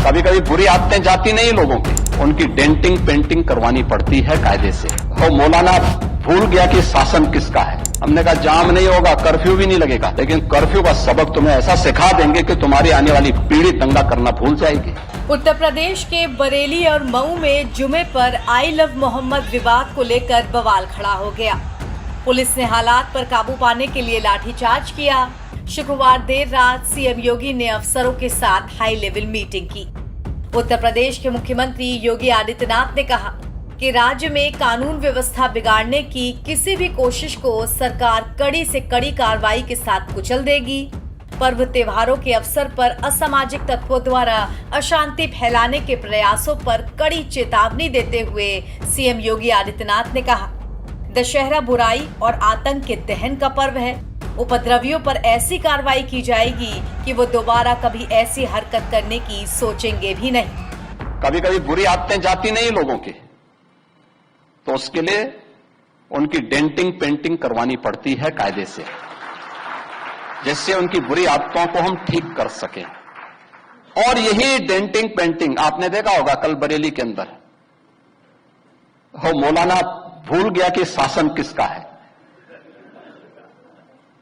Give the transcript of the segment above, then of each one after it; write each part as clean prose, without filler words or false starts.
कभी कभी बुरी आदतें जाती नहीं लोगों की, उनकी डेंटिंग पेंटिंग करवानी पड़ती है कायदे से। वो मौलाना भूल गया कि शासन किसका है। हमने कहा जाम नहीं होगा, कर्फ्यू भी नहीं लगेगा, लेकिन कर्फ्यू का सबक तुम्हें ऐसा सिखा देंगे कि तुम्हारी आने वाली पीढ़ी दंगा करना भूल जाएगी। उत्तर प्रदेश के बरेली और मऊ में जुमे पर आई लव मोहम्मद विवाद को लेकर बवाल खड़ा हो गया। पुलिस ने हालात पर काबू पाने के लिए लाठीचार्ज किया। शुक्रवार देर रात सीएम योगी ने अफसरों के साथ हाई लेवल मीटिंग की। उत्तर प्रदेश के मुख्यमंत्री योगी आदित्यनाथ ने कहा कि राज्य में कानून व्यवस्था बिगाड़ने की किसी भी कोशिश को सरकार कड़ी से कड़ी कार्रवाई के साथ कुचल देगी। पर्व त्योहारों के अवसर पर असामाजिक तत्वों द्वारा अशांति फैलाने के प्रयासों पर कड़ी चेतावनी देते हुए सीएम योगी आदित्यनाथ ने कहा, दशहरा बुराई और आतंक के दहन का पर्व है। उपद्रवियों पर ऐसी कार्रवाई की जाएगी कि वो दोबारा कभी ऐसी हरकत करने की सोचेंगे भी नहीं। कभी कभी बुरी आदतें जाती नहीं लोगों की, तो उसके लिए उनकी डेंटिंग पेंटिंग करवानी पड़ती है कायदे से, जिससे उनकी बुरी आदतों को हम ठीक कर सकें। और यही डेंटिंग पेंटिंग आपने देखा होगा कल बरेली के अंदर, वो मौलाना भूल गया कि शासन किसका है।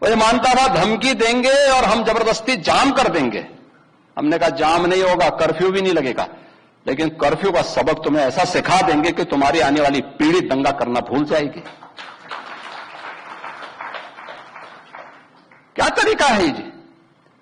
वो ये मानता था धमकी देंगे और हम जबरदस्ती जाम कर देंगे। हमने कहा जाम नहीं होगा, कर्फ्यू भी नहीं लगेगा, लेकिन कर्फ्यू का सबक तुम्हें ऐसा सिखा देंगे कि तुम्हारी आने वाली पीढ़ी दंगा करना भूल जाएगी। क्या तरीका है जी?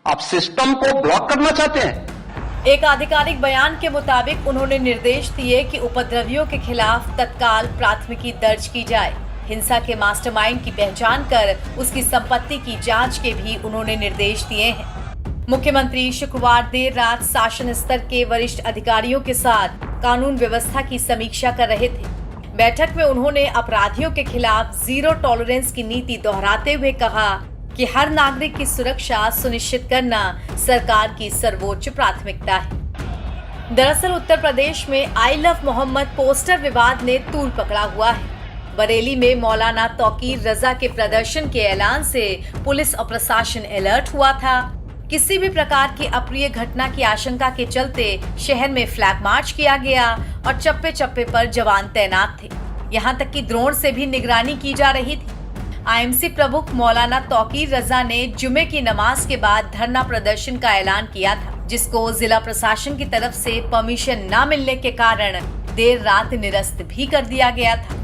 आप सिस्टम को ब्लॉक करना चाहते हैं? एक आधिकारिक बयान के मुताबिक उन्होंने निर्देश दिए कि उपद्रवियों के खिलाफ तत्काल प्राथमिकी दर्ज की जाए। हिंसा के मास्टरमाइंड की पहचान कर उसकी संपत्ति की जांच के भी उन्होंने निर्देश दिए हैं। मुख्यमंत्री शुक्रवार देर रात शासन स्तर के वरिष्ठ अधिकारियों के साथ कानून व्यवस्था की समीक्षा कर रहे थे। बैठक में उन्होंने अपराधियों के खिलाफ जीरो टॉलरेंस की नीति दोहराते हुए कहा कि हर नागरिक की सुरक्षा सुनिश्चित करना सरकार की सर्वोच्च प्राथमिकता है। दरअसल उत्तर प्रदेश में आई लव मोहम्मद पोस्टर विवाद ने तूल पकड़ा हुआ है। बरेली में मौलाना तौकीर रजा के प्रदर्शन के ऐलान से पुलिस और प्रशासन अलर्ट हुआ था। किसी भी प्रकार की अप्रिय घटना की आशंका के चलते शहर में फ्लैग मार्च किया गया और चप्पे चप्पे पर जवान तैनात थे। यहाँ तक कि ड्रोन से भी निगरानी की जा रही थी। आईएमसी प्रमुख मौलाना तौकीर रजा ने जुमे की नमाज के बाद धरना प्रदर्शन का ऐलान किया था, जिसको जिला प्रशासन की तरफ से परमिशन न मिलने के कारण देर रात निरस्त भी कर दिया गया था।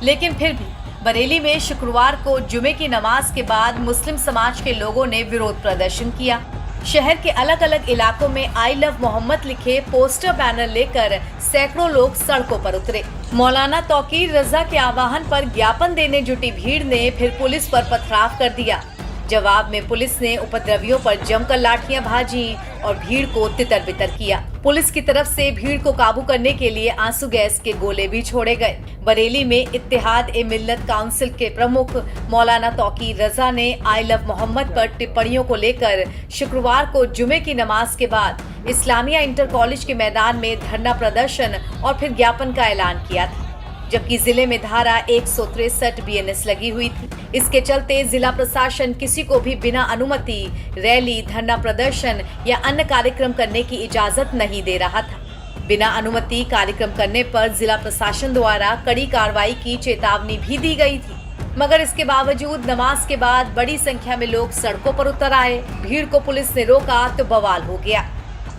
लेकिन फिर भी बरेली में शुक्रवार को जुमे की नमाज के बाद मुस्लिम समाज के लोगों ने विरोध प्रदर्शन किया। शहर के अलग अलग इलाकों में आई लव मोहम्मद लिखे पोस्टर बैनर लेकर सैकड़ों लोग सड़कों पर उतरे। मौलाना तौकीर रजा के आह्वान पर ज्ञापन देने जुटी भीड़ ने फिर पुलिस पर पथराव कर दिया। जवाब में पुलिस ने उपद्रवियों पर जमकर लाठियां भाजी और भीड़ को तितर बितर किया। पुलिस की तरफ से भीड़ को काबू करने के लिए आंसू गैस के गोले भी छोड़े गए। बरेली में इत्तेहाद ए मिल्लत काउंसिल के प्रमुख मौलाना तौकीर रजा ने आई लव मोहम्मद पर टिप्पणियों को लेकर शुक्रवार को जुमे की नमाज के बाद इस्लामिया इंटर कॉलेज के मैदान में धरना प्रदर्शन और फिर ज्ञापन का ऐलान किया था, जबकि जिले में धारा 163 बीएनएस लगी हुई थी। इसके चलते जिला प्रशासन किसी को भी बिना अनुमति रैली, धरना प्रदर्शन या अन्य कार्यक्रम करने की इजाजत नहीं दे रहा था। बिना अनुमति कार्यक्रम करने पर जिला प्रशासन द्वारा कड़ी कार्रवाई की चेतावनी भी दी गई थी, मगर इसके बावजूद नमाज के बाद बड़ी संख्या में लोग सड़कों पर उतर आए। भीड़ को पुलिस ने रोका तो बवाल हो गया।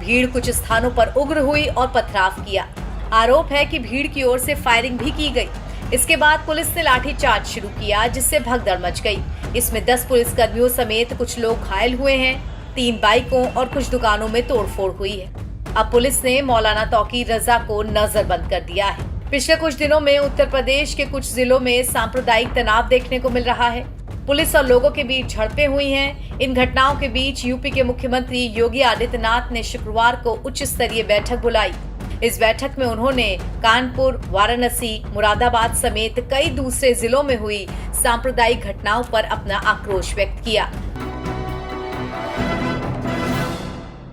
भीड़ कुछ स्थानों पर उग्र हुई और पथराव किया। आरोप है कि भीड़ की ओर से फायरिंग भी की गई। इसके बाद पुलिस ने लाठीचार्ज शुरू किया, जिससे भगदड़ मच गई। इसमें 10 पुलिसकर्मियों समेत कुछ लोग घायल हुए हैं। 3 बाइकों और कुछ दुकानों में तोड़फोड़ हुई है। अब पुलिस ने मौलाना तौकीर रजा को नजरबंद कर दिया है। पिछले कुछ दिनों में उत्तर प्रदेश के कुछ जिलों में सांप्रदायिक तनाव देखने को मिल रहा है। पुलिस और लोगों के बीच झड़पें हुई हैं। इन घटनाओं के बीच यूपी के मुख्यमंत्री योगी आदित्यनाथ ने शुक्रवार को उच्च स्तरीय बैठक बुलाई। इस बैठक में उन्होंने कानपुर, वाराणसी, मुरादाबाद समेत कई दूसरे जिलों में हुई सांप्रदायिक घटनाओं पर अपना आक्रोश व्यक्त किया।